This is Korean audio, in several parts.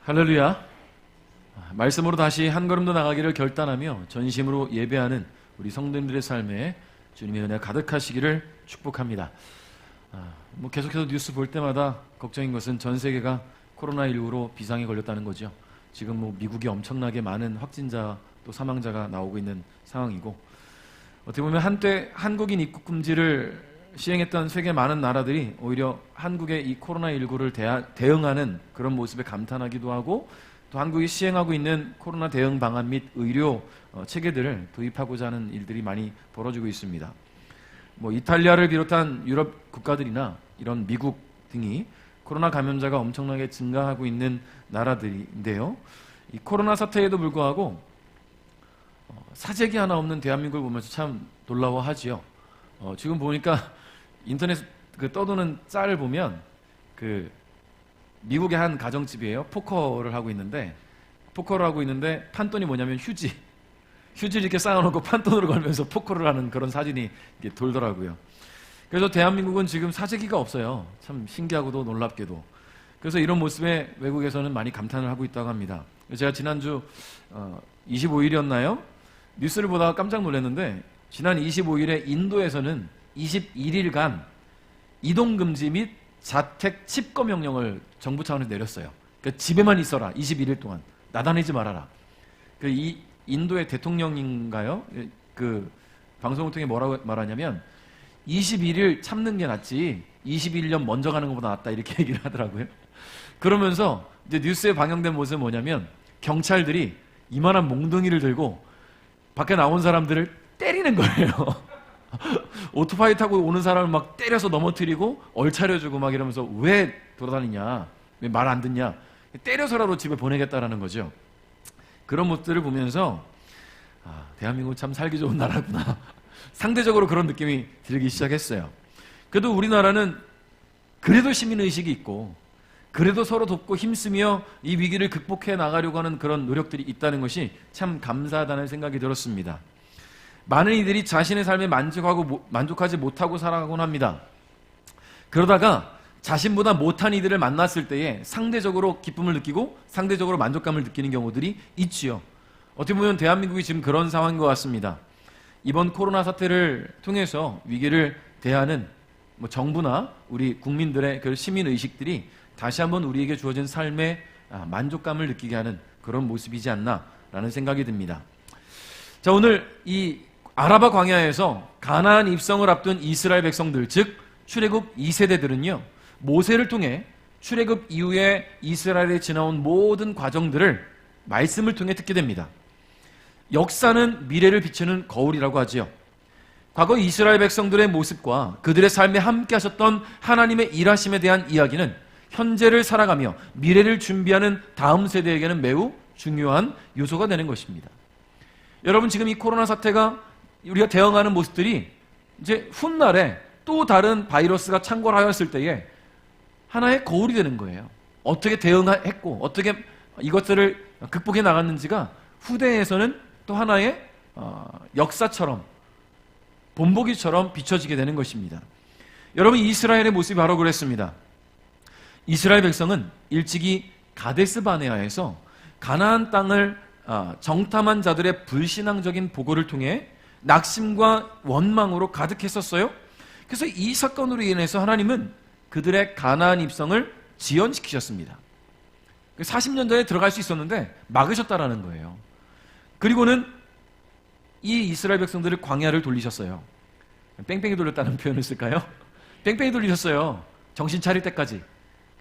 할렐루야. 말씀으로 다시 한 걸음 더 나가기를 결단하며 전심으로 예배하는 우리 성도님들의 삶에 주님의 은혜가 가득하시기를 축복합니다. 계속해서 뉴스 볼 때마다 걱정인 것은 전 세계가 코로나19로 비상에 걸렸다는 거죠. 지금 미국이 엄청나게 많은 확진자 또 사망자가 나오고 있는 상황이고, 어떻게 보면 한때 한국인 입국 금지를 시행했던 세계 많은 나라들이 오히려 한국의 이 코로나19를 대응하는 그런 모습에 감탄하기도 하고, 또 한국이 시행하고 있는 코로나 대응 방안 및 의료 체계들을 도입하고자 하는 일들이 많이 벌어지고 있습니다. 이탈리아를 비롯한 유럽 국가들이나 이런 미국 등이 코로나 감염자가 엄청나게 증가하고 있는 나라들인데요. 이 코로나 사태에도 불구하고 사재기 하나 없는 대한민국을 보면서 참 놀라워하지요. 지금 보니까 인터넷 떠도는 짤을 보면 미국의 한 가정집이에요. 포커를 하고 있는데 판돈이 뭐냐면 휴지를 이렇게 쌓아놓고 판돈으로 걸면서 포커를 하는 그런 사진이 돌더라고요. 그래서 대한민국은 지금 사재기가 없어요. 참 신기하고도 놀랍게도. 그래서 이런 모습에 외국에서는 많이 감탄을 하고 있다고 합니다. 제가 지난주 25일이었나요? 뉴스를 보다가 깜짝 놀랐는데, 지난 25일에 인도에서는 21일간 이동금지 및 자택 칩거 명령을 정부 차원에서 내렸어요. 그러니까 집에만 있어라. 21일 동안 나다니지 말아라. 이 인도의 대통령인가요? 방송을 통해 뭐라고 말하냐면 21일 참는 게 낫지 21년 먼저 가는 것보다 낫다, 이렇게 얘기를 하더라고요. 그러면서 이제 뉴스에 방영된 모습은 뭐냐면 경찰들이 이만한 몽둥이를 들고 밖에 나온 사람들을 때리는 거예요. 오토바이 타고 오는 사람을 막 때려서 넘어뜨리고 얼차려주고 막 이러면서 왜 돌아다니냐, 왜 말 안 듣냐, 때려서라도 집에 보내겠다라는 거죠. 그런 모습들을 보면서 대한민국 참 살기 좋은 나라구나. 상대적으로 그런 느낌이 들기 시작했어요. 그래도 우리나라는 그래도 시민의식이 있고, 그래도 서로 돕고 힘쓰며 이 위기를 극복해 나가려고 하는 그런 노력들이 있다는 것이 참 감사하다는 생각이 들었습니다. 많은 이들이 자신의 삶에 만족하지 못하고 살아가곤 합니다. 그러다가 자신보다 못한 이들을 만났을 때에 상대적으로 기쁨을 느끼고 상대적으로 만족감을 느끼는 경우들이 있지요. 어떻게 보면 대한민국이 지금 그런 상황인 것 같습니다. 이번 코로나 사태를 통해서 위기를 대하는 정부나 우리 국민들의 그 시민의식들이 다시 한번 우리에게 주어진 삶에 만족감을 느끼게 하는 그런 모습이지 않나라는 생각이 듭니다. 자, 오늘 이 아라바 광야에서 가나안 입성을 앞둔 이스라엘 백성들, 즉 출애굽 2세대들은요 모세를 통해 출애굽 이후에 이스라엘에 지나온 모든 과정들을 말씀을 통해 듣게 됩니다. 역사는 미래를 비추는 거울이라고 하지요. 과거 이스라엘 백성들의 모습과 그들의 삶에 함께 하셨던 하나님의 일하심에 대한 이야기는 현재를 살아가며 미래를 준비하는 다음 세대에게는 매우 중요한 요소가 되는 것입니다. 여러분, 지금 이 코로나 사태가 우리가 대응하는 모습들이 이제 훗날에 또 다른 바이러스가 창궐하였을 때에 하나의 거울이 되는 거예요. 어떻게 대응했고 어떻게 이것들을 극복해 나갔는지가 후대에서는 또 하나의 역사처럼 본보기처럼 비춰지게 되는 것입니다. 여러분, 이스라엘의 모습이 바로 그랬습니다. 이스라엘 백성은 일찍이 가데스 바네아에서 가나안 땅을 정탐한 자들의 불신앙적인 보고를 통해 낙심과 원망으로 가득했었어요. 그래서 이 사건으로 인해서 하나님은 그들의 가나안 입성을 지연시키셨습니다. 40년 전에 들어갈 수 있었는데 막으셨다라는 거예요. 그리고는 이 이스라엘 백성들을 광야를 돌리셨어요. 뺑뺑이 돌렸다는 표현을 쓸까요? 뺑뺑이 돌리셨어요. 정신 차릴 때까지.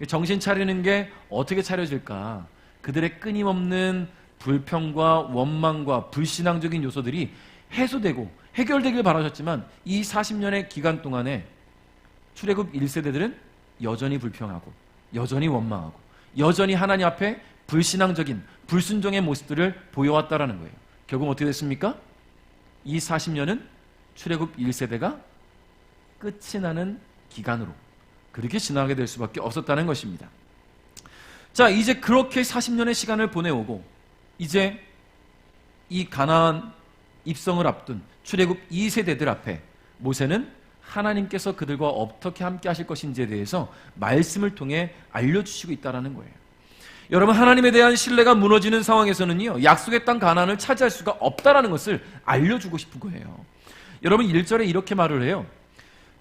정신 차리는 게 어떻게 차려질까? 그들의 끊임없는 불평과 원망과 불신앙적인 요소들이 해소되고 해결되길 바라셨지만 이 40년의 기간 동안에 출애굽 1세대들은 여전히 불평하고 여전히 원망하고 여전히 하나님 앞에 불신앙적인 불순종의 모습들을 보여왔다라는 거예요. 결국 어떻게 됐습니까? 이 40년은 출애굽 1세대가 끝이 나는 기간으로 그렇게 지나가게 될 수밖에 없었다는 것입니다. 자, 이제 그렇게 40년의 시간을 보내오고 이제 이 가나안 입성을 앞둔 출애굽 2세대들 앞에 모세는 하나님께서 그들과 어떻게 함께 하실 것인지에 대해서 말씀을 통해 알려주시고 있다는 거예요. 여러분, 하나님에 대한 신뢰가 무너지는 상황에서는요, 약속의 땅 가나안을 차지할 수가 없다라는 것을 알려주고 싶은 거예요. 여러분, 1절에 이렇게 말을 해요.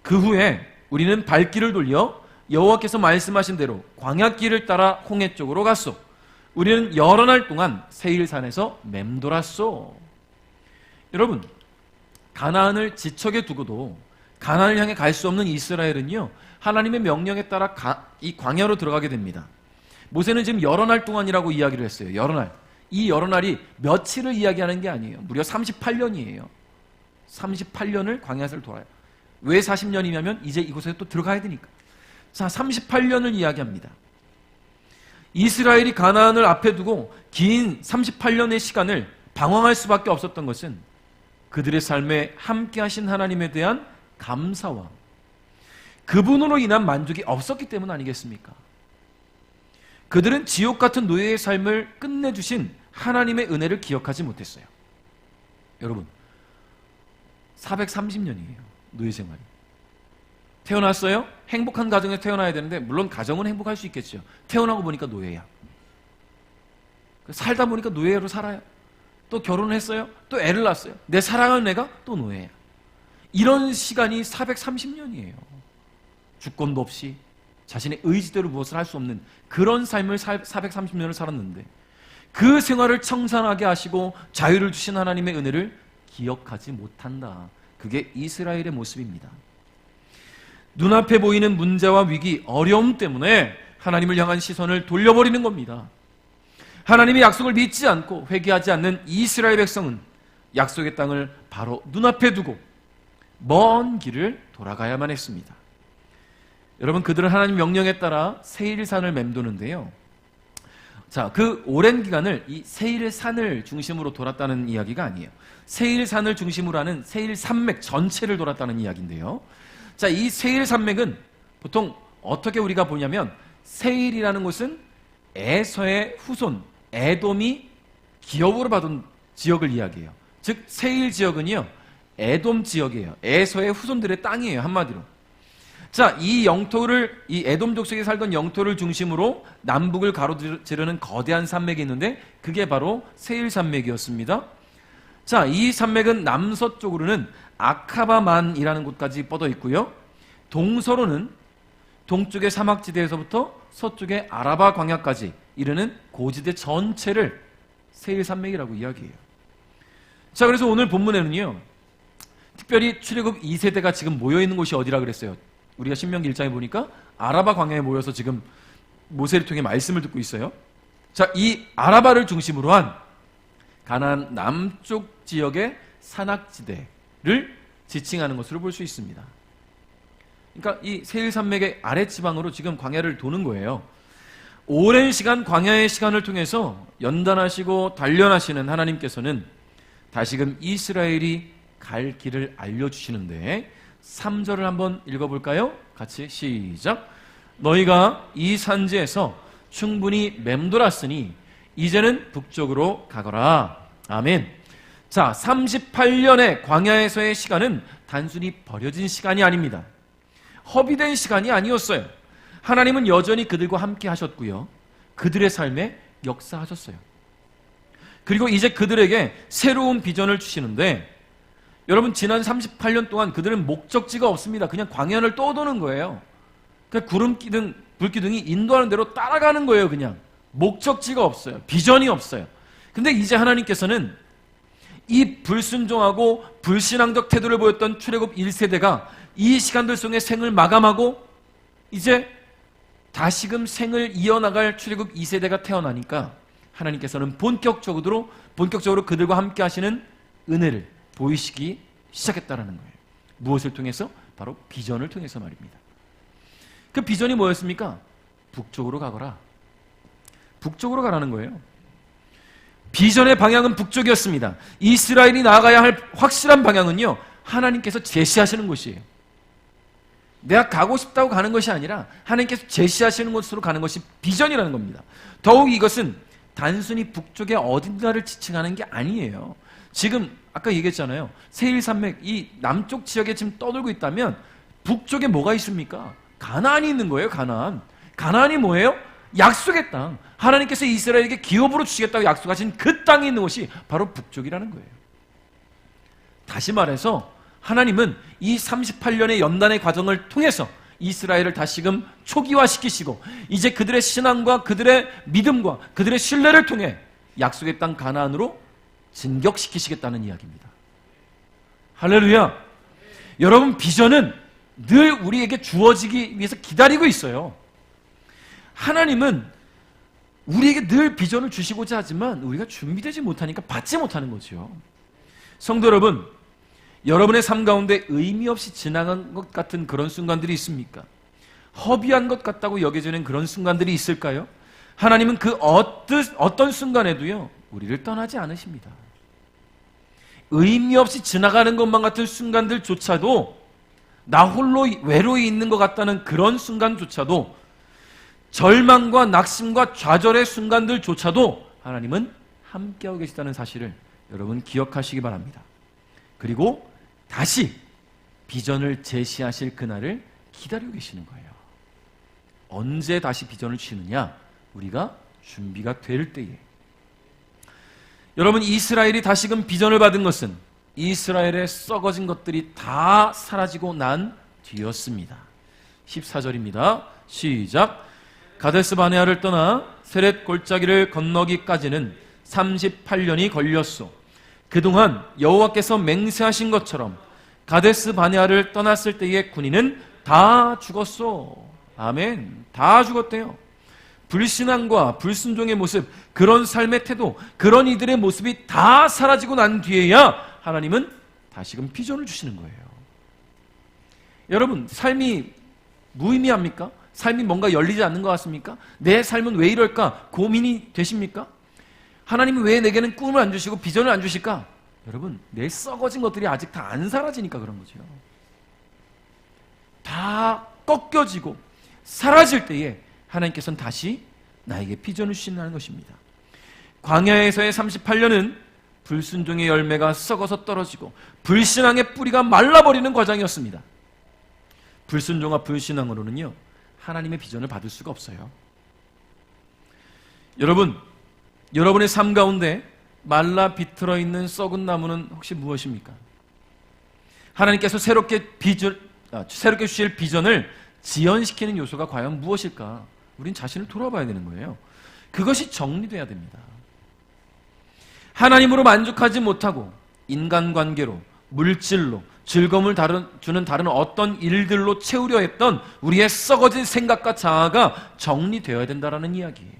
그 후에 우리는 발길을 돌려 여호와께서 말씀하신 대로 광야길을 따라 홍해 쪽으로 갔소. 우리는 여러 날 동안 세일산에서 맴돌았소. 여러분, 가나안을 지척에 두고도 가나안을 향해 갈 수 없는 이스라엘은요, 하나님의 명령에 따라 이 광야로 들어가게 됩니다. 모세는 지금 여러 날 동안이라고 이야기를 했어요. 여러 날. 이 여러 날이 며칠을 이야기하는 게 아니에요. 무려 38년이에요. 38년을 광야를 돌아요. 왜 40년이냐면 이제 이곳에 또 들어가야 되니까. 자, 38년을 이야기합니다. 이스라엘이 가나안을 앞에 두고 긴 38년의 시간을 방황할 수밖에 없었던 것은 그들의 삶에 함께 하신 하나님에 대한 감사와 그분으로 인한 만족이 없었기 때문 아니겠습니까? 그들은 지옥 같은 노예의 삶을 끝내주신 하나님의 은혜를 기억하지 못했어요. 여러분, 430년이에요. 노예 생활이. 태어났어요? 행복한 가정에 태어나야 되는데, 물론 가정은 행복할 수 있겠죠. 태어나고 보니까 노예야. 살다 보니까 노예로 살아요. 또 결혼을 했어요? 또 애를 낳았어요. 내 사랑하는 애가 또 노예야. 이런 시간이 430년이에요. 주권도 없이 자신의 의지대로 무엇을 할 수 없는 그런 삶을 430년을 살았는데, 그 생활을 청산하게 하시고 자유를 주신 하나님의 은혜를 기억하지 못한다. 그게 이스라엘의 모습입니다. 눈앞에 보이는 문제와 위기, 어려움 때문에 하나님을 향한 시선을 돌려버리는 겁니다. 하나님의 약속을 믿지 않고 회개하지 않는 이스라엘 백성은 약속의 땅을 바로 눈앞에 두고 먼 길을 돌아가야만 했습니다. 여러분, 그들은 하나님 명령에 따라 세일산을 맴도는데요. 자, 그 오랜 기간을 이 세일산을 중심으로 돌았다는 이야기가 아니에요. 세일산을 중심으로 하는 세일산맥 전체를 돌았다는 이야기인데요. 자, 이 세일산맥은 보통 어떻게 우리가 보냐면, 세일이라는 곳은 에서의 후손 에돔이 기업으로 받은 지역을 이야기해요. 즉 세일 지역은요, 에돔 지역이에요. 에서의 후손들의 땅이에요, 한마디로. 자, 이 영토를, 이 에돔 족속에 살던 영토를 중심으로 남북을 가로지르는 거대한 산맥이 있는데, 그게 바로 세일 산맥이었습니다. 자, 이 산맥은 남서쪽으로는 아카바만이라는 곳까지 뻗어 있고요. 동서로는 동쪽의 사막지대에서부터 서쪽의 아라바 광야까지 이르는 고지대 전체를 세일 산맥이라고 이야기해요. 자, 그래서 오늘 본문에는요, 특별히 출애굽 2세대가 지금 모여있는 곳이 어디라 그랬어요? 우리가 신명기 1장에 보니까 아라바 광야에 모여서 지금 모세를 통해 말씀을 듣고 있어요. 자, 이 아라바를 중심으로 한 가나안 남쪽 지역의 산악지대를 지칭하는 것으로 볼 수 있습니다. 그러니까 이 세일산맥의 아랫지방으로 지금 광야를 도는 거예요. 오랜 시간 광야의 시간을 통해서 연단하시고 단련하시는 하나님께서는 다시금 이스라엘이 갈 길을 알려주시는데, 3절을 한번 읽어볼까요? 같이 시작. 너희가 이 산지에서 충분히 맴돌았으니 이제는 북쪽으로 가거라. 아멘. 자, 38년의 광야에서의 시간은 단순히 버려진 시간이 아닙니다. 허비된 시간이 아니었어요. 하나님은 여전히 그들과 함께 하셨고요, 그들의 삶에 역사하셨어요. 그리고 이제 그들에게 새로운 비전을 주시는데, 여러분, 지난 38년 동안 그들은 목적지가 없습니다. 그냥 광야를 떠도는 거예요. 그러니까 구름기둥, 불기둥이 인도하는 대로 따라가는 거예요. 그냥 목적지가 없어요. 비전이 없어요. 근데 이제 하나님께서는 이 불순종하고 불신앙적 태도를 보였던 출애굽 1세대가 이 시간들 속에 생을 마감하고 이제 다시금 생을 이어나갈 출애굽 2세대가 태어나니까 하나님께서는 본격적으로 그들과 함께 하시는 은혜를 보이시기 시작했다라는 거예요. 무엇을 통해서? 바로 비전을 통해서 말입니다. 그 비전이 뭐였습니까? 북쪽으로 가거라. 북쪽으로 가라는 거예요. 비전의 방향은 북쪽이었습니다. 이스라엘이 나아가야 할 확실한 방향은요, 하나님께서 제시하시는 곳이에요. 내가 가고 싶다고 가는 것이 아니라 하나님께서 제시하시는 곳으로 가는 것이 비전이라는 겁니다. 더욱 이것은 단순히 북쪽의 어딘가를 지칭하는 게 아니에요. 지금 아까 얘기했잖아요. 세일산맥, 이 남쪽 지역에 지금 떠들고 있다면 북쪽에 뭐가 있습니까? 가나안이 있는 거예요. 가나안. 가나안이 뭐예요? 약속의 땅, 하나님께서 이스라엘에게 기업으로 주시겠다고 약속하신 그 땅에 있는 곳이 바로 북쪽이라는 거예요. 다시 말해서 하나님은 이 38년의 연단의 과정을 통해서 이스라엘을 다시금 초기화시키시고 이제 그들의 신앙과 그들의 믿음과 그들의 신뢰를 통해 약속의 땅 가나안으로 진격시키시겠다는 이야기입니다. 할렐루야. 여러분, 비전은 늘 우리에게 주어지기 위해서 기다리고 있어요. 하나님은 우리에게 늘 비전을 주시고자 하지만 우리가 준비되지 못하니까 받지 못하는 거죠. 성도 여러분, 여러분의 삶 가운데 의미 없이 지나간 것 같은 그런 순간들이 있습니까? 허비한 것 같다고 여겨지는 그런 순간들이 있을까요? 하나님은 그 어떤 순간에도요, 우리를 떠나지 않으십니다. 의미 없이 지나가는 것만 같은 순간들조차도, 나 홀로 외로이 있는 것 같다는 그런 순간조차도, 절망과 낙심과 좌절의 순간들조차도 하나님은 함께하고 계시다는 사실을 여러분 기억하시기 바랍니다. 그리고 다시 비전을 제시하실 그날을 기다리고 계시는 거예요. 언제 다시 비전을 주시느냐? 우리가 준비가 될 때에. 여러분, 이스라엘이 다시금 비전을 받은 것은 이스라엘의 썩어진 것들이 다 사라지고 난 뒤였습니다. 14절입니다. 시작. 가데스 바네아를 떠나 세렛 골짜기를 건너기까지는 38년이 걸렸소. 그동안 여호와께서 맹세하신 것처럼 가데스 바네아를 떠났을 때의 군인은 다 죽었소. 아멘. 다 죽었대요. 불신앙과 불순종의 모습, 그런 삶의 태도, 그런 이들의 모습이 다 사라지고 난 뒤에야 하나님은 다시금 비전을 주시는 거예요. 여러분, 삶이 무의미합니까? 삶이 뭔가 열리지 않는 것 같습니까? 내 삶은 왜 이럴까? 고민이 되십니까? 하나님은 왜 내게는 꿈을 안 주시고 비전을 안 주실까? 여러분, 내 썩어진 것들이 아직 다 안 사라지니까 그런 거죠. 다 꺾여지고 사라질 때에 하나님께서는 다시 나에게 비전을 주신다는 것입니다. 광야에서의 38년은 불순종의 열매가 썩어서 떨어지고 불신앙의 뿌리가 말라버리는 과정이었습니다. 불순종과 불신앙으로는요, 하나님의 비전을 받을 수가 없어요. 여러분, 여러분의 삶 가운데 말라 비틀어 있는 썩은 나무는 혹시 무엇입니까? 하나님께서 새롭게 주실 비전을 지연시키는 요소가 과연 무엇일까? 우린 자신을 돌아봐야 되는 거예요. 그것이 정리돼야 됩니다. 하나님으로 만족하지 못하고 인간관계로, 물질로, 즐거움을 주는 다른 어떤 일들로 채우려 했던 우리의 썩어진 생각과 자아가 정리되어야 된다는 이야기예요.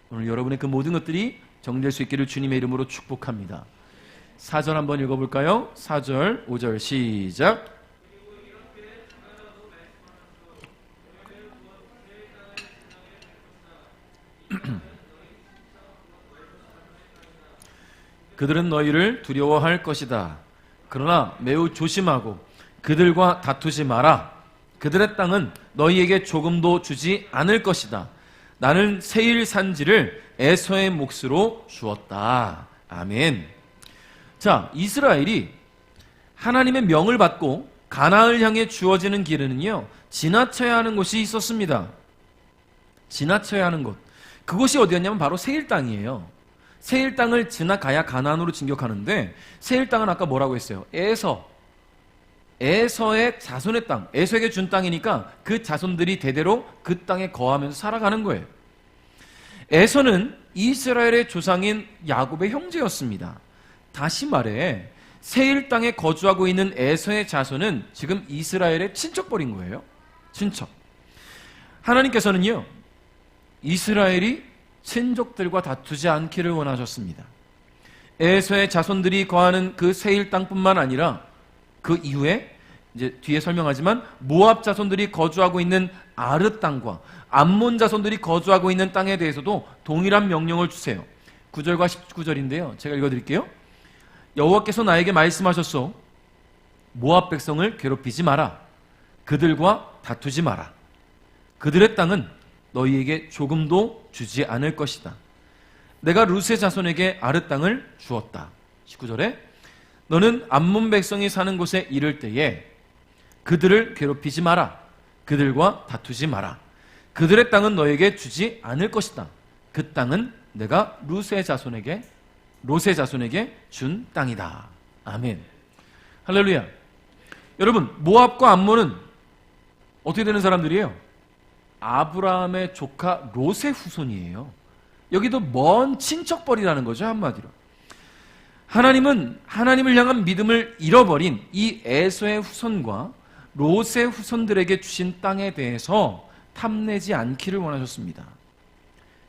오늘 여러분의 그 모든 것들이 정리될 수 있기를 주님의 이름으로 축복합니다. 4절 한번 읽어볼까요? 4절, 5절 시작. 그들은 너희를 두려워할 것이다. 그러나 매우 조심하고 그들과 다투지 마라. 그들의 땅은 너희에게 조금도 주지 않을 것이다. 나는 세일 산지를 에서의 몫으로 주었다. 아멘. 자, 이스라엘이 하나님의 명을 받고 가나안을 향해 주어지는 길에는요, 지나쳐야 하는 곳이 있었습니다. 지나쳐야 하는 곳. 그곳이 어디였냐면 바로 세일 땅이에요. 세일 땅을 지나가야 가나안으로 진격하는데, 세일 땅은 아까 뭐라고 했어요? 에서의 자손의 땅, 에서에게 준 땅이니까 그 자손들이 대대로 그 땅에 거하면서 살아가는 거예요. 에서는 이스라엘의 조상인 야곱의 형제였습니다. 다시 말해 세일 땅에 거주하고 있는 에서의 자손은 지금 이스라엘의 친척벌인 거예요. 친척. 하나님께서는요, 이스라엘이 친족들과 다투지 않기를 원하셨습니다. 에서의 자손들이 거하는 그 세일 땅뿐만 아니라 그 이후에 이제 뒤에 설명하지만 모압 자손들이 거주하고 있는 아르 땅과 암몬 자손들이 거주하고 있는 땅에 대해서도 동일한 명령을 주세요. 9절과 19절인데요. 제가 읽어드릴게요. 여호와께서 나에게 말씀하셨소. 모압 백성을 괴롭히지 마라. 그들과 다투지 마라. 그들의 땅은 너희에게 조금도 주지 않을 것이다. 내가 루스의 자손에게 아르 땅을 주었다. 19절에 너는 암몬 백성이 사는 곳에 이를 때에 그들을 괴롭히지 마라. 그들과 다투지 마라. 그들의 땅은 너에게 주지 않을 것이다. 그 땅은 내가 롯의 자손에게 준 땅이다. 아멘. 할렐루야. 여러분, 모압과 암몬은 어떻게 되는 사람들이에요? 아브라함의 조카 롯의 후손이에요. 여기도 먼 친척벌이라는 거죠, 한마디로. 하나님은 하나님을 향한 믿음을 잃어버린 이 에서의 후손과 롯의 후손들에게 주신 땅에 대해서 탐내지 않기를 원하셨습니다.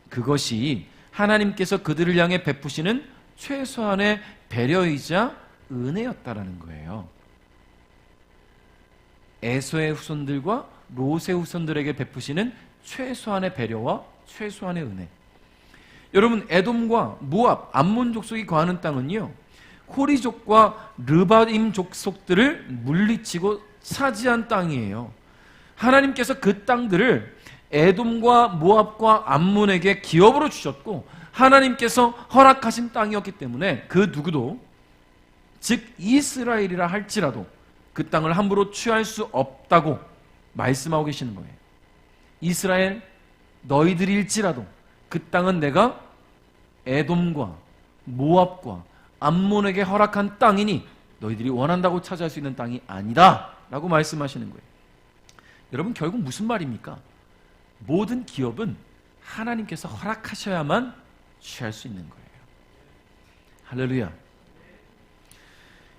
그것이 하나님께서 그들을 향해 베푸시는 최소한의 배려이자 은혜였다라는 거예요. 에서의 후손들과 롯의 후손들에게 베푸시는 최소한의 배려와 최소한의 은혜. 여러분, 에돔과 모압, 암몬 족속이 거하는 땅은요, 호리족과 르바임 족속들을 물리치고 차지한 땅이에요. 하나님께서 그 땅들을 에돔과 모압과 암몬에게 기업으로 주셨고 하나님께서 허락하신 땅이었기 때문에 그 누구도, 즉 이스라엘이라 할지라도 그 땅을 함부로 취할 수 없다고 말씀하고 계시는 거예요. 이스라엘, 너희들일지라도 그 땅은 내가 에돔과 모압과 암몬에게 허락한 땅이니 너희들이 원한다고 차지할 수 있는 땅이 아니다 라고 말씀하시는 거예요. 여러분, 결국 무슨 말입니까? 모든 기업은 하나님께서 허락하셔야만 취할 수 있는 거예요. 할렐루야.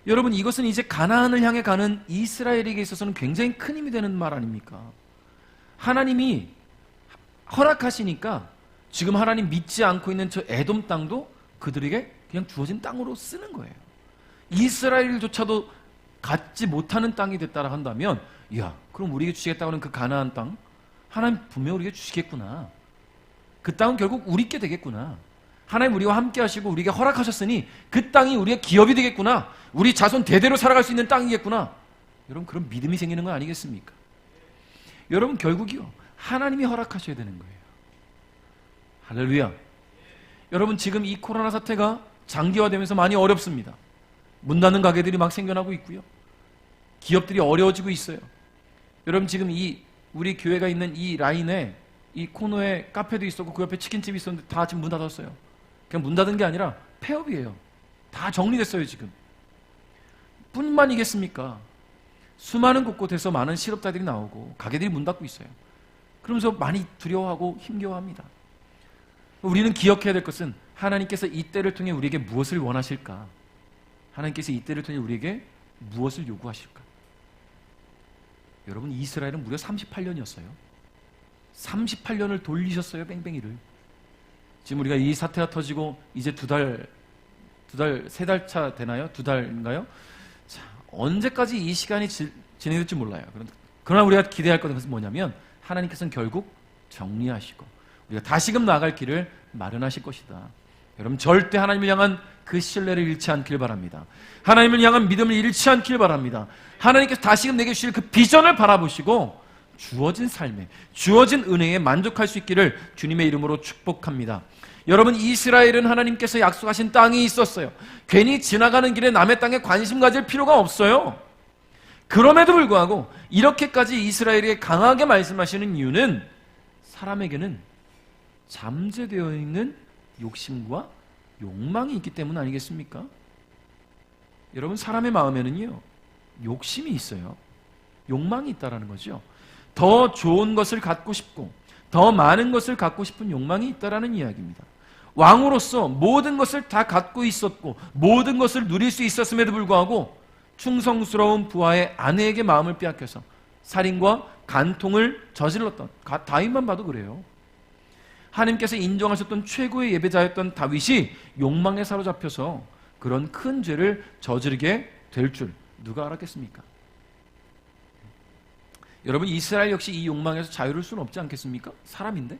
여러분, 이것은 이제 가나안을 향해 가는 이스라엘에게 있어서는 굉장히 큰 힘이 되는 말 아닙니까? 하나님이 허락하시니까 지금 하나님 믿지 않고 있는 저 에돔 땅도 그들에게 그냥 주어진 땅으로 쓰는 거예요. 이스라엘조차도 갖지 못하는 땅이 됐다라 한다면, 야, 그럼 우리에게 주시겠다고 하는 그 가나안 땅, 하나님 분명 우리에게 주시겠구나. 그 땅은 결국 우리께 되겠구나. 하나님 우리와 함께 하시고 우리에게 허락하셨으니 그 땅이 우리의 기업이 되겠구나. 우리 자손 대대로 살아갈 수 있는 땅이겠구나. 여러분, 그런 믿음이 생기는 거 아니겠습니까? 여러분, 결국이요, 하나님이 허락하셔야 되는 거예요. 할렐루야. 여러분, 지금 이 코로나 사태가 장기화되면서 많이 어렵습니다. 문 닫는 가게들이 막 생겨나고 있고요. 기업들이 어려워지고 있어요. 여러분, 지금 이 우리 교회가 있는 이 라인에 이 코너에 카페도 있었고 그 옆에 치킨집이 있었는데 다 지금 문 닫았어요. 그냥 문 닫은 게 아니라 폐업이에요. 다 정리됐어요, 지금. 뿐만이겠습니까? 수많은 곳곳에서 많은 실업자들이 나오고 가게들이 문 닫고 있어요. 그러면서 많이 두려워하고 힘겨워합니다. 우리는 기억해야 될 것은 하나님께서 이 때를 통해 우리에게 무엇을 원하실까? 하나님께서 이 때를 통해 우리에게 무엇을 요구하실까? 여러분, 이스라엘은 무려 38년이었어요. 38년을 돌리셨어요, 뺑뺑이를. 지금 우리가 이 사태가 터지고 이제 세 달 차 되나요? 2달인가요? 자, 언제까지 이 시간이 진행될지 몰라요. 그러나 우리가 기대할 것은 뭐냐면 하나님께서는 결국 정리하시고 우리가 다시금 나아갈 길을 마련하실 것이다. 여러분, 절대 하나님을 향한 그 신뢰를 잃지 않길 바랍니다. 하나님을 향한 믿음을 잃지 않길 바랍니다. 하나님께서 다시금 내게 주실 그 비전을 바라보시고 주어진 삶에, 주어진 은혜에 만족할 수 있기를 주님의 이름으로 축복합니다. 여러분, 이스라엘은 하나님께서 약속하신 땅이 있었어요. 괜히 지나가는 길에 남의 땅에 관심 가질 필요가 없어요. 그럼에도 불구하고 이렇게까지 이스라엘에게 강하게 말씀하시는 이유는 사람에게는 잠재되어 있는 욕심과 욕망이 있기 때문 아니겠습니까? 여러분, 사람의 마음에는요, 욕심이 있어요. 욕망이 있다라는 거죠. 더 좋은 것을 갖고 싶고 더 많은 것을 갖고 싶은 욕망이 있다라는 이야기입니다. 왕으로서 모든 것을 다 갖고 있었고 모든 것을 누릴 수 있었음에도 불구하고 충성스러운 부하의 아내에게 마음을 빼앗겨서 살인과 간통을 저질렀던 다윗만 봐도 그래요. 하나님께서 인정하셨던 최고의 예배자였던 다윗이 욕망에 사로잡혀서 그런 큰 죄를 저지르게 될 줄 누가 알았겠습니까? 여러분, 이스라엘 역시 이 욕망에서 자유로울 수는 없지 않겠습니까? 사람인데?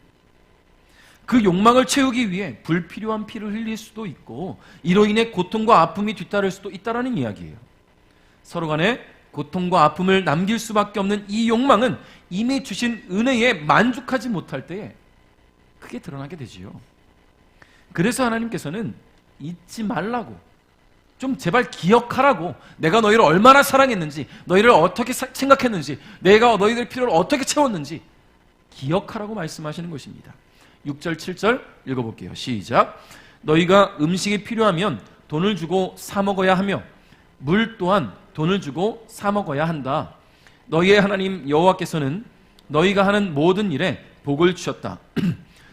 그 욕망을 채우기 위해 불필요한 피를 흘릴 수도 있고 이로 인해 고통과 아픔이 뒤따를 수도 있다는 이야기예요. 서로 간에 고통과 아픔을 남길 수밖에 없는 이 욕망은 이미 주신 은혜에 만족하지 못할 때에 크게 드러나게 되지요. 그래서 하나님께서는 잊지 말라고, 좀 제발 기억하라고, 내가 너희를 얼마나 사랑했는지, 너희를 어떻게 생각했는지, 내가 너희들 필요를 어떻게 채웠는지 기억하라고 말씀하시는 것입니다. 6절 7절 읽어볼게요. 시작. 너희가 음식이 필요하면 돈을 주고 사 먹어야 하며 물 또한 돈을 주고 사 먹어야 한다. 너희의 하나님 여호와께서는 너희가 하는 모든 일에 복을 주셨다.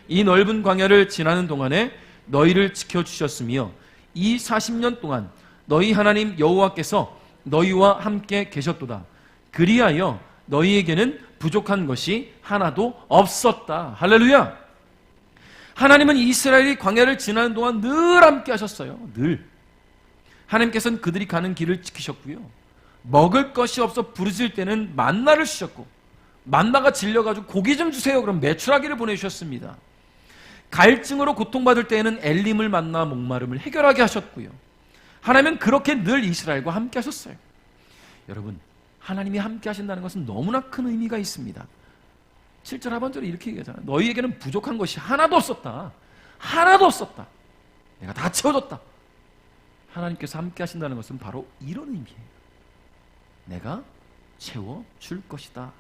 이 넓은 광야를 지나는 동안에 너희를 지켜주셨으며 이 40년 동안 너희 하나님 여호와께서 너희와 함께 계셨도다. 그리하여 너희에게는 부족한 것이 하나도 없었다. 할렐루야. 하나님은 이스라엘이 광야를 지나는 동안 늘 함께 하셨어요. 늘. 하나님께서는 그들이 가는 길을 지키셨고요. 먹을 것이 없어 부르짖을 때는 만나를 주셨고, 만나가 질려가지고 고기 좀 주세요 그럼 메추라기를 보내주셨습니다. 갈증으로 고통받을 때에는 엘림을 만나 목마름을 해결하게 하셨고요. 하나님은 그렇게 늘 이스라엘과 함께 하셨어요. 여러분, 하나님이 함께 하신다는 것은 너무나 큰 의미가 있습니다. 7절 하반절에 이렇게 얘기하잖아요. 너희에게는 부족한 것이 하나도 없었다. 하나도 없었다. 내가 다 채워줬다. 하나님께서 함께 하신다는 것은 바로 이런 의미예요. 내가 채워줄 것이다.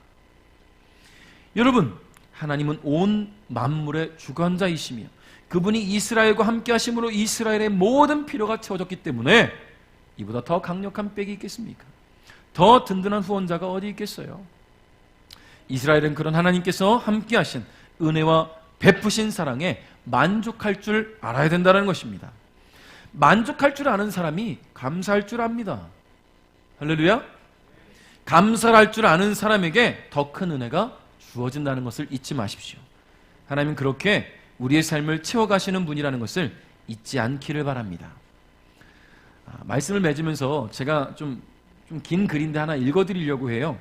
여러분, 하나님은 온 만물의 주관자이시며 그분이 이스라엘과 함께 하심으로 이스라엘의 모든 필요가 채워졌기 때문에 이보다 더 강력한 백이 있겠습니까? 더 든든한 후원자가 어디 있겠어요? 이스라엘은 그런 하나님께서 함께 하신 은혜와 베푸신 사랑에 만족할 줄 알아야 된다는 것입니다. 만족할 줄 아는 사람이 감사할 줄 압니다. 할렐루야. 감사할 줄 아는 사람에게 더 큰 은혜가 주어진다는 것을 잊지 마십시오. 하나님은 그렇게 우리의 삶을 채워가시는 분이라는 것을 잊지 않기를 바랍니다. 말씀을 맺으면서 제가 좀 긴 글인데 하나 읽어드리려고 해요.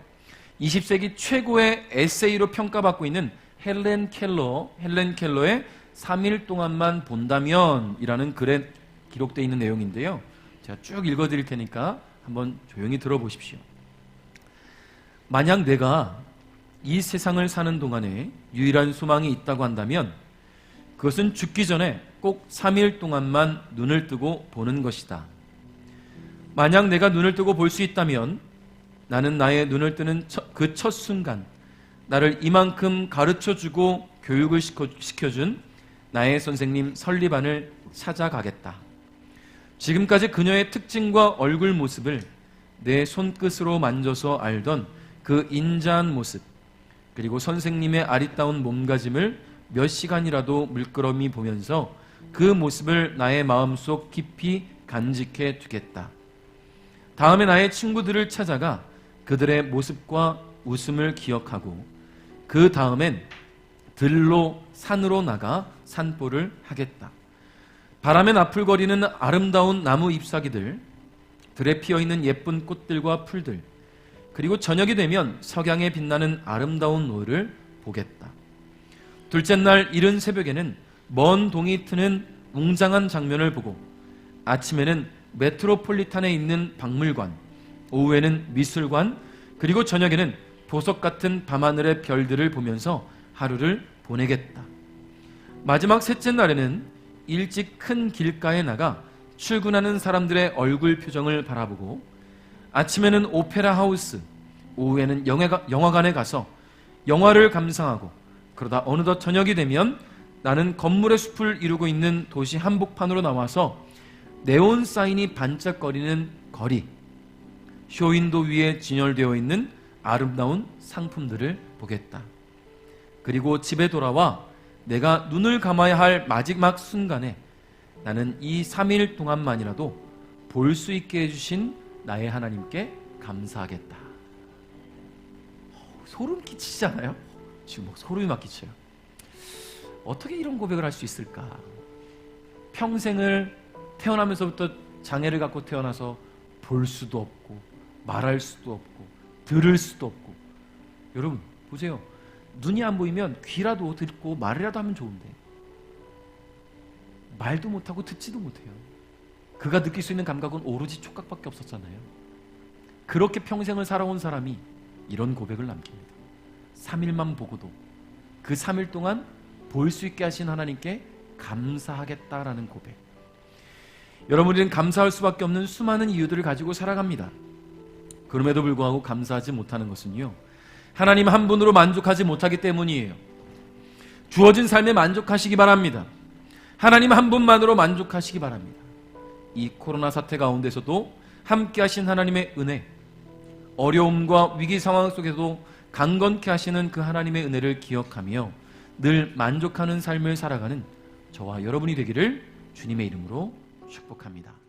20세기 최고의 에세이로 평가받고 있는 헬렌 켈러의 3일 동안만 본다면 이라는 글에 기록되어 있는 내용인데요. 제가 쭉 읽어드릴 테니까 한번 조용히 들어보십시오. 만약 내가 이 세상을 사는 동안에 유일한 소망이 있다고 한다면 그것은 죽기 전에 꼭 3일 동안만 눈을 뜨고 보는 것이다. 만약 내가 눈을 뜨고 볼 수 있다면 나는 나의 눈을 뜨는 그 첫 순간 나를 이만큼 가르쳐주고 교육을 시켜준 나의 선생님 설리반을 찾아가겠다. 지금까지 그녀의 특징과 얼굴 모습을 내 손끝으로 만져서 알던 그 인자한 모습, 그리고 선생님의 아리따운 몸가짐을 몇 시간이라도 물끄러미 보면서 그 모습을 나의 마음속 깊이 간직해 두겠다. 다음에 나의 친구들을 찾아가 그들의 모습과 웃음을 기억하고 그 다음엔 들로 산으로 나가 산보를 하겠다. 바람에 나풀거리는 아름다운 나무 잎사귀들, 들에 피어있는 예쁜 꽃들과 풀들, 그리고 저녁이 되면 석양에 빛나는 아름다운 노을을 보겠다. 둘째 날 이른 새벽에는 먼 동이 트는 웅장한 장면을 보고 아침에는 메트로폴리탄에 있는 박물관, 오후에는 미술관, 그리고 저녁에는 보석 같은 밤하늘의 별들을 보면서 하루를 보내겠다. 마지막 셋째 날에는 일찍 큰 길가에 나가 출근하는 사람들의 얼굴 표정을 바라보고 아침에는 오페라 하우스, 오후에는 영화관에 가서 영화를 감상하고 그러다 어느덧 저녁이 되면 나는 건물의 숲을 이루고 있는 도시 한복판으로 나와서 네온 사인이 반짝거리는 거리, 쇼윈도 위에 진열되어 있는 아름다운 상품들을 보겠다. 그리고 집에 돌아와 내가 눈을 감아야 할 마지막 순간에 나는 이 3일 동안만이라도 볼 수 있게 해주신 나의 하나님께 감사하겠다. 소름 끼치지 않아요? 지금 소름이 막 끼쳐요. 어떻게 이런 고백을 할 수 있을까? 평생을 태어나면서부터 장애를 갖고 태어나서 볼 수도 없고 말할 수도 없고 들을 수도 없고. 여러분 보세요. 눈이 안 보이면 귀라도 듣고 말이라도 하면 좋은데 말도 못하고 듣지도 못해요. 그가 느낄 수 있는 감각은 오로지 촉각밖에 없었잖아요. 그렇게 평생을 살아온 사람이 이런 고백을 남깁니다. 3일만 보고도 그 3일 동안 볼 수 있게 하신 하나님께 감사하겠다라는 고백. 여러분들은 감사할 수밖에 없는 수많은 이유들을 가지고 살아갑니다. 그럼에도 불구하고 감사하지 못하는 것은요, 하나님 한 분으로 만족하지 못하기 때문이에요. 주어진 삶에 만족하시기 바랍니다. 하나님 한 분만으로 만족하시기 바랍니다. 이 코로나 사태 가운데서도 함께 하신 하나님의 은혜, 어려움과 위기 상황 속에서도 강건케 하시는 그 하나님의 은혜를 기억하며 늘 만족하는 삶을 살아가는 저와 여러분이 되기를 주님의 이름으로 축복합니다.